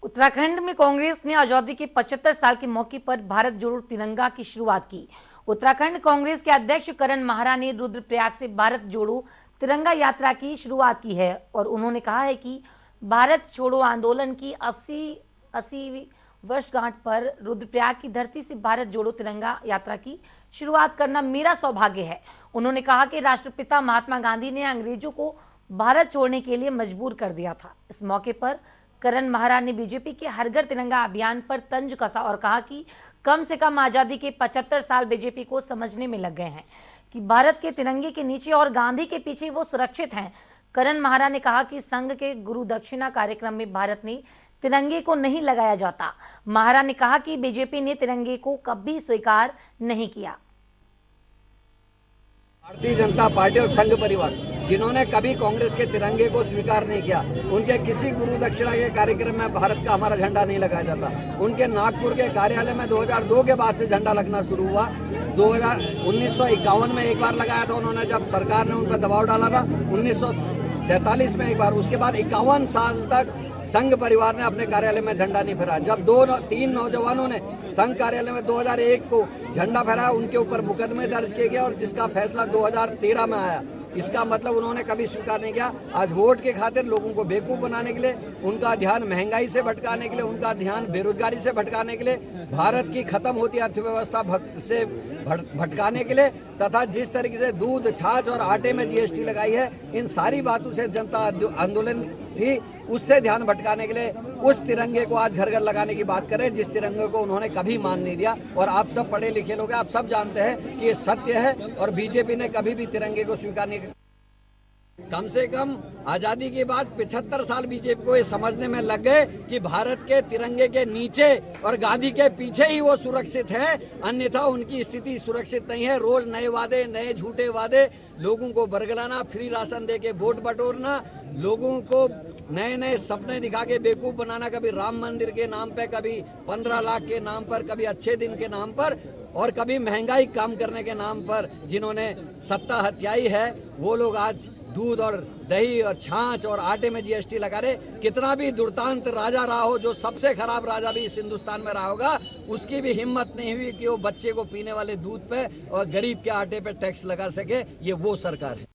उत्तराखंड में कांग्रेस ने आजादी के 75 साल के मौके पर भारत जोड़ो तिरंगा की शुरुआत की। उत्तराखंड कांग्रेस के अध्यक्ष करण माहरा ने रुद्रप्रयाग से भारत जोड़ो तिरंगा यात्रा की शुरुआत की है और उन्होंने कहा है कि भारत छोड़ो आंदोलन की 80वीं वर्षगांठ पर रुद्रप्रयाग की धरती से भारत जोड़ो तिरंगा यात्रा की शुरुआत करना मेरा सौभाग्य है। उन्होंने कहा कि राष्ट्रपिता महात्मा गांधी ने अंग्रेजों को भारत छोड़ने के लिए मजबूर कर दिया था। इस मौके पर करण माहरा ने बीजेपी के हर घर तिरंगा अभियान पर तंज कसा और कहा कि कम से कम आजादी के 75 साल बीजेपी को समझने में लग गए हैं कि भारत के तिरंगे के नीचे और गांधी के पीछे वो सुरक्षित हैं। करण माहरा ने कहा कि संघ के गुरु दक्षिणा कार्यक्रम में भारत ने तिरंगे को नहीं लगाया जाता। माहरा ने कहा कि बीजेपी ने तिरंगे को कभी स्वीकार नहीं किया। भारतीय जनता पार्टी और संघ परिवार जिन्होंने कभी कांग्रेस के तिरंगे को स्वीकार नहीं किया, उनके किसी गुरु दक्षिणा के कार्यक्रम में भारत का हमारा झंडा नहीं लगाया जाता। उनके नागपुर के कार्यालय में 2002 के बाद से झंडा लगना शुरू हुआ। 1951 में एक बार लगाया था उन्होंने, जब सरकार ने उन पर दबाव डाला था। 1947 में एक बार, उसके बाद 51 साल तक संघ परिवार ने अपने कार्यालय में झंडा नहीं फहराया। जब 2-3 नौजवानों ने संघ कार्यालय में 2001 को झंडा फहराया, उनके ऊपर मुकदमे दर्ज किए गए और जिसका फैसला 2013 में आया। इसका मतलब उन्होंने कभी स्वीकार नहीं किया। आज वोट के खातिर लोगों को बेवकूफ बनाने के लिए, उनका ध्यान महंगाई से भटकाने के लिए, उनका ध्यान बेरोजगारी से भटकाने के लिए, भारत की खत्म होती अर्थव्यवस्था से भटकाने के लिए, तथा जिस तरीके से दूध, छाछ और आटे में जीएसटी लगाई है, इन सारी बातों से जनता आंदोलन थी, उससे ध्यान भटकाने के लिए उस तिरंगे को आज घर घर लगाने की बात करें, जिस तिरंगे को उन्होंने कभी मान नहीं दिया। और आप सब पढ़े लिखे लोग हैं, आप सब जानते हैं कि ये सत्य है और बीजेपी ने कभी भी तिरंगे को स्वीकार नहीं किया। कम से कम आजादी के बाद 75 साल बीजेपी को ये समझने में लग गए कि भारत के तिरंगे के नीचे और गांधी के पीछे ही वो सुरक्षित है, अन्यथा उनकी स्थिति सुरक्षित नहीं है। रोज नए वादे, नए झूठे वादे, लोगों को बरगलाना, फ्री राशन दे के वोट बटोरना, लोगों को नए नए सपने दिखा के बेवकूफ बनाना, कभी राम मंदिर के नाम पे, कभी 15 लाख के नाम पर, कभी अच्छे दिन के नाम पर, और कभी महंगाई कम करने के नाम पर जिन्होंने सत्ता हथियाई है, वो लोग आज दूध और दही और छाछ और आटे में जीएसटी लगा रहे। कितना भी दुर्दांत राजा रहा हो, जो सबसे खराब राजा भी इस हिंदुस्तान में रहा होगा, उसकी भी हिम्मत नहीं हुई कि वो बच्चे को पीने वाले दूध पे और गरीब के आटे पे टैक्स लगा सके। ये वो सरकार है।